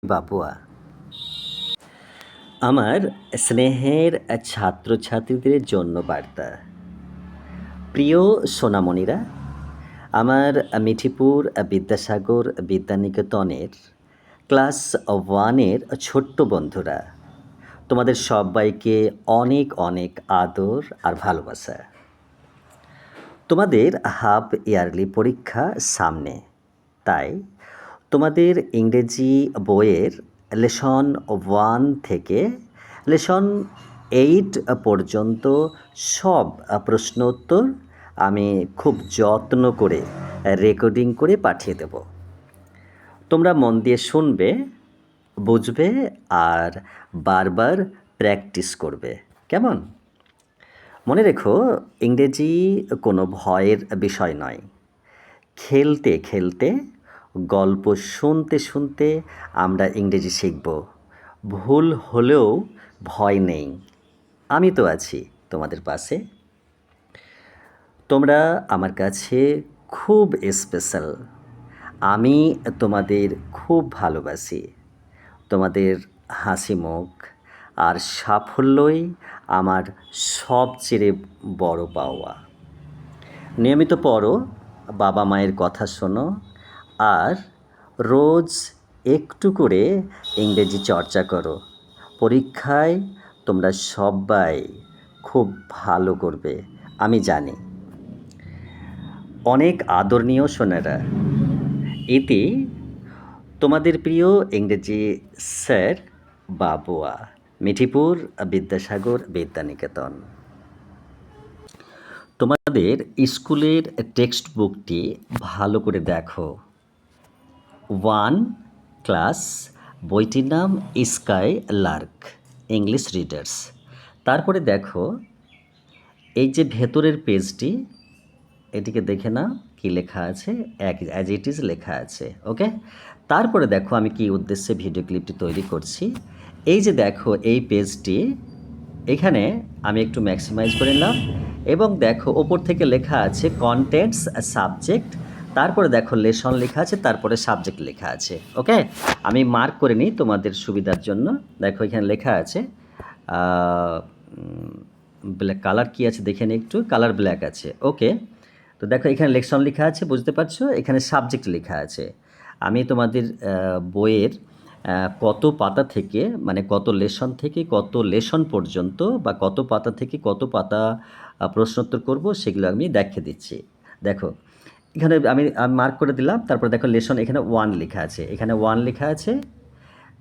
বাবুয়া, আমার স্নেহের ছাত্রছাত্রীদের জন্য বার্তা। প্রিয় সোনামণিরা, আমার মিঠিপুর বিদ্যাসাগর বিদ্যানিকেতনের ক্লাস 1-এর ছোট্ট বন্ধুরা, তোমাদের সবাইকে অনেক অনেক আদর আর ভালোবাসা। তোমাদের হাফ ইয়ারলি পরীক্ষা সামনে, তাই তোমাদের ইংরেজি বইয়ের লেসন 1 থেকে লেসন 8 পর্যন্ত সব প্রশ্ন উত্তর আমি খুব যত্ন করে রেকর্ডিং করে পাঠিয়ে দেব। তোমরা মন দিয়ে শুনবে, বুঝবে আর বারবার প্র্যাকটিস করবে। কেমন? মনে রেখো, ইংরেজি কোনো ভয়ের বিষয় নয়। খেলতে খেলতে, গল্প শুনতে শুনতে আমরা ইংরেজি শিখব। ভুল হলেও ভয় নেই, আমি তো আছি তোমাদের পাশে। তোমরা আমার কাছে খুব স্পেশাল। আমি তোমাদের খুব ভালোবাসি। তোমাদের হাসি মুখ আর সাফল্যই আমার সবচেয়ে বড় পাওয়া। নিয়মিত পড়ো, বাবা মায়ের কথা শোনো আর রোজ একটু করে ইংরেজি চর্চা করো। পরীক্ষায় তোমরা সবাই খুব ভালো করবে, আমি জানি। অনেক আদরণীয় সোনারা, এতে তোমাদের প্রিয় ইংরেজি স্যার বাবুয়া, মিঠিপুর বিদ্যাসাগর বিদ্যানিকেতন। তোমাদের স্কুলের টেক্সট বুকটি ভালো করে দেখো। 1 ক্লাস, বইটির নাম স্কাই লার্ক, ইংলিশ রিডার্স। তারপরে দেখো এই যে ভেতরের পেজটি, এটিকে দেখে নাও কি লেখা আছে, অ্যাজ ইট ইজ লেখা আছে। ওকে, তারপরে দেখো আমি কি উদ্দেশ্যে ভিডিও ক্লিপটি তৈরি করছি। এই যে দেখো এই পেজটি, এখানে আমি একটু ম্যাক্সিমাইজ করে নিলাম এবং দেখো ওপর থেকে লেখা আছে কন্টেন্টস সাবজেক্ট, তারপরে দেখো লেসন লেখা আছে, তারপরে সাবজেক্ট লেখা আছে। ওকে, আমি মার্ক করে নিই তোমাদের সুবিধার জন্য। দেখো এখানে লেখা আছে ব্ল্যাক, কালার কি আছে দেখে নিই একটু, কালার ব্ল্যাক আছে। ওকে, তো দেখো এখানে লেসন লেখা আছে, বুঝতে পারছো, এখানে সাবজেক্ট লেখা আছে। আমি তোমাদের বইয়ের কত পাতা থেকে, মানে কত লেসন থেকে কত লেসন পর্যন্ত বা কত পাতা থেকে কত পাতা প্রশ্নোত্তর করব সেগুলো আমি দেখিয়ে দিচ্ছি। দেখো এখানে আমি মার্ক করে দিলাম, তারপরে দেখো লেসন এখানে 1 লেখা আছে, এখানে 1 লেখা আছে,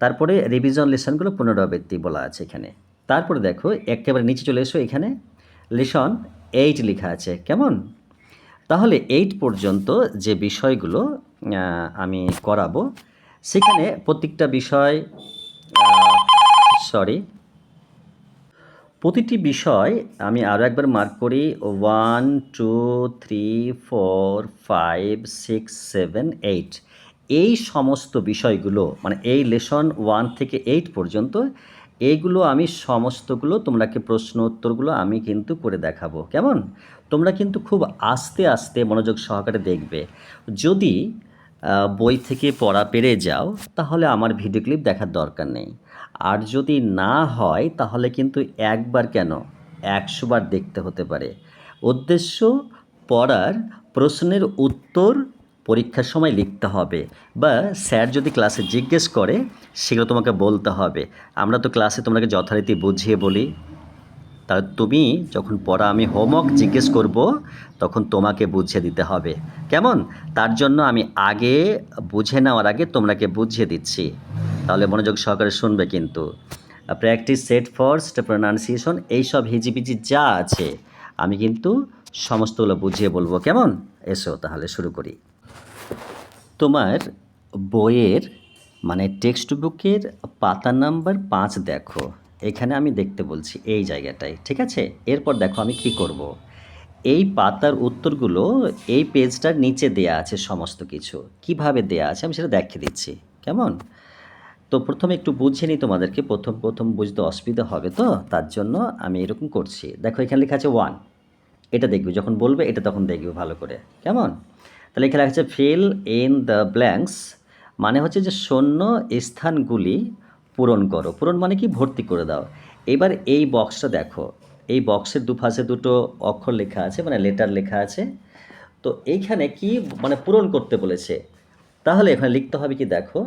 তারপরে রিভিশন লেসনগুলো পুনরাবৃত্তি বলা আছে এখানে। তারপরে দেখো একেবারে নিচে চলে এসো, এখানে লেসন 8 লেখা আছে। কেমন? তাহলে 8 পর্যন্ত যে বিষয়গুলো আমি করাবো, সেখানে প্রত্যেকটা বিষয় প্রতিটি বিষয় আমি আরও একবার মার্ক করি। 1 2 3 4 5 6 7 8, এই সমস্ত বিষয়গুলো মানে এই লেসন 1 থেকে 8 পর্যন্ত এইগুলো আমি সমস্তগুলো তোমরাকে প্রশ্ন উত্তরগুলো আমি কিন্তু করে দেখাবো। কেমন? তোমরা কিন্তু খুব আস্তে আস্তে মনোযোগ সহকারে দেখবে। যদি বই থেকে পড়া পেরে যাও তাহলে আমার ভিডিও ক্লিপ দেখার দরকার নেই, আর যদি না হয় তাহলে কিন্তু একবার কেন 100 বার দেখতে হতে পারে। উদ্দেশ্য পড়ার প্রশ্নের উত্তর পরীক্ষার সময় লিখতে হবে, বা স্যার যদি ক্লাসে জিজ্ঞেস করে সেগুলো তোমাকে বলতে হবে। আমরা তো ক্লাসে তোমাকে যথারীতি বুঝিয়ে বলি, তাহলে তুমি যখন পড়া আমি হোমওয়ার্ক জিজ্ঞেস করব তখন তোমাকে বুঝিয়ে দিতে হবে। কেমন? তার জন্য আমি আগে বুঝে নেওয়ার আগে তোমাকে বুঝিয়ে দিচ্ছি, তাহলে মনোযোগ সহকারে শুনবে কিন্তু। প্র্যাকটিস সেট ফার্স্ট, প্রনাউন্সিয়েশন, এইসব হিজিবিজি যা আছে আমি কিন্তু সমস্তগুলো বুঝিয়ে বলবো। কেমন? এসো তাহলে শুরু করি। তোমার বইয়ের মানে টেক্সট বুকের পাতা নাম্বার 5 দেখো, এখানে আমি দেখতে বলছি এই জায়গাটায়, ঠিক আছে? এরপর দেখো আমি কি করব। এই পাতার উত্তরগুলো এই পেজটার নিচে দেয়া আছে, সমস্ত কিছু কিভাবে দেয়া আছে আমি সেটা দেখিয়ে দিচ্ছি। কেমন? তো প্রথমে একটু বুঝিয়ে নিই তোমাদেরকে, প্রথম বুঝতে অসুবিধা হবে, তো তার জন্য আমি এরকম করছি। দেখো এখানে লেখা আছে 1, এটা দেখবে যখন বলবে, এটা তখন দেখবে ভালো করে। কেমন? তাহলে এখানে লেখা আছে ফিল ইন দ্য ব্ল্যাঙ্কস মানে হচ্ছে যে শূন্য স্থানগুলি পূরণ করো। পূরণ মানে কি? ভর্তি করে দাও। এবার এই বক্সটা দেখো, এই বক্সের দুপাশে দুটো অক্ষর লেখা আছে, মানে লেটার লেখা আছে। তো এইখানে কি মানে পূরণ করতে বলেছে, তাহলে এখানে লিখতে হবে কি দেখো,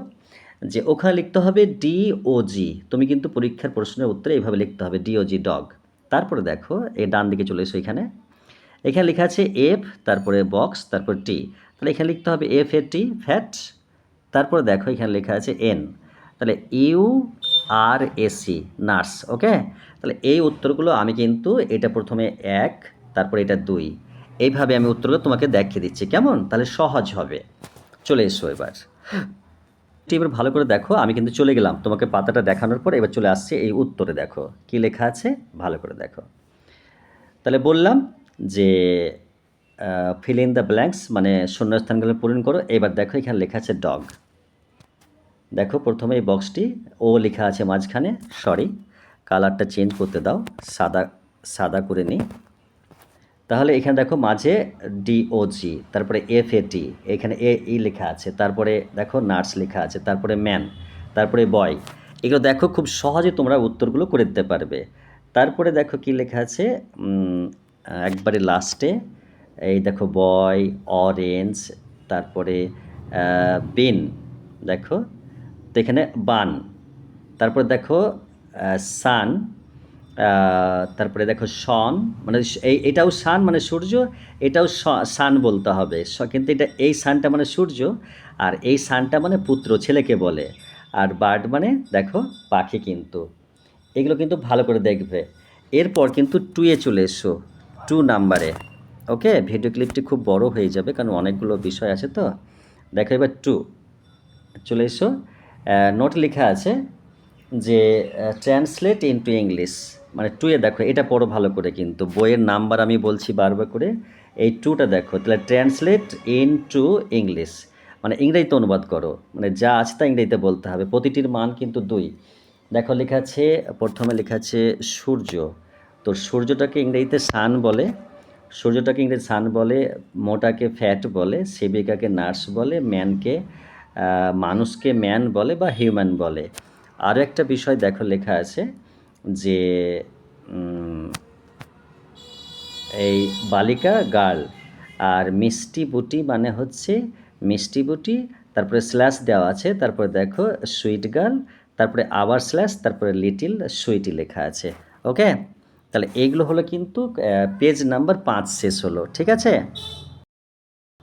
যে ওখানে লিখতে হবে DOG। তুমি কিন্তু পরীক্ষার প্রশ্নের উত্তরে এইভাবে লিখতে হবে DOG ডগ। তারপরে দেখো এই ডান দিকে চলে এসো, এখানে এখানে লেখা আছে এফ, তারপরে বক্স, তারপর টি। তাহলে এখানে লিখতে হবে FAT ফ্যাট। তারপরে দেখো এখানে লেখা আছে এন, তাহলে URAC নার্স। ওকে, তাহলে এই উত্তরগুলো আমি কিন্তু এটা প্রথমে 1, তারপরে এটা 2, এইভাবে আমি উত্তরগুলো তোমাকে দেখিয়ে দিচ্ছি, কেমন? তাহলে সহজ হবে। চলে এসো এবার, এবার ভালো করে দেখো, আমি কিন্তু চলে গেলাম তোমাকে পাতাটা দেখানোর পর, এবার চলে আসছে এই উত্তরে। দেখো কি লেখা আছে, ভালো করে দেখো। তাহলে বললাম যে ফিল ইন দ্য ব্ল্যাঙ্কস, মানে শূন্যস্থানগুলো পূরণ করো। এবার দেখো এখানে লেখা আছে ডগ। দেখো প্রথমে এই বক্সটি ও লেখা আছে মাঝখানে, সরি কালারটা চেঞ্জ করতে দাও, সাদা সাদা করে নিই। তাহলে এখানে দেখো মাঝে DOG, তারপরে FAT, এখানে এই লেখা আছে, তারপরে দেখো নার্স লেখা আছে, তারপরে ম্যান, তারপরে বয়। এগুলো দেখো খুব সহজে তোমরা উত্তরগুলো করে দিতে পারবে। তারপরে দেখো কি লেখা আছে একবারে লাস্টে, এই দেখো বয়, অরেঞ্জ, তারপরে বিন, দেখো তো এখানে বান, তারপরে দেখো সান, তারপরে দেখো সন, মানে এটাও সান মানে সূর্য, এটাও সান বলতে হবে, কিন্তু এটা এই সানটা মানে সূর্য, আর এই সানটা মানে পুত্র, ছেলেকে বলে। আর বার্ড মানে দেখো পাখি। কিন্তু এগুলো কিন্তু ভালো করে দেখবে। এরপর কিন্তু 2-এ চলে এসো, 2 নাম্বারে। ওকে, ভিডিও ক্লিপটি খুব বড় হয়ে যাবে কারণ অনেকগুলো বিষয় আছে। তো দেখো এবার 2 চলে এসো। নোট লেখা আছে যে ট্রান্সলেট ইনটু ইংলিশ, মানে 2-এ দেখো, এটা পড়ো ভালো করে, কিন্তু বইয়ের নাম্বার আমি বলছি বারবার করে। এই 2টা দেখো, তাহলে ট্রান্সলেট ইনটু ইংলিশ মানে ইংরেজিতে অনুবাদ করো, মানে যা আছে তা ইংরেজিতে বলতে হবে। প্রতিটির মান কিন্তু 2। দেখো লেখা আছে, প্রথমে লেখা আছে সূর্য। তো সূর্যটাকে ইংরেজিতে সান বলে, সূর্যটাকে ইংরেজি সান বলে, মোটাকে ফ্যাট বলে, সেবিকাকে নার্স বলে, ম্যানকে মানুষকে ম্যান বলে বা হিউম্যান বলে। আরও একটা বিষয় দেখো লেখা আছে যে এই বালিকা গার্ল, আর মিষ্টি বুটি মানে হচ্ছে মিষ্টি বুটি, তারপরে স্ল্যাশ দেওয়া আছে, তারপরে দেখো সুইট গার্ল, তারপরে আবার স্ল্যাশ, তারপরে লিটিল সুইটি লেখা আছে। ওকে, তাহলে এইগুলো হলো কিন্তু পেজ নাম্বার 5 শেষ হলো। ঠিক আছে।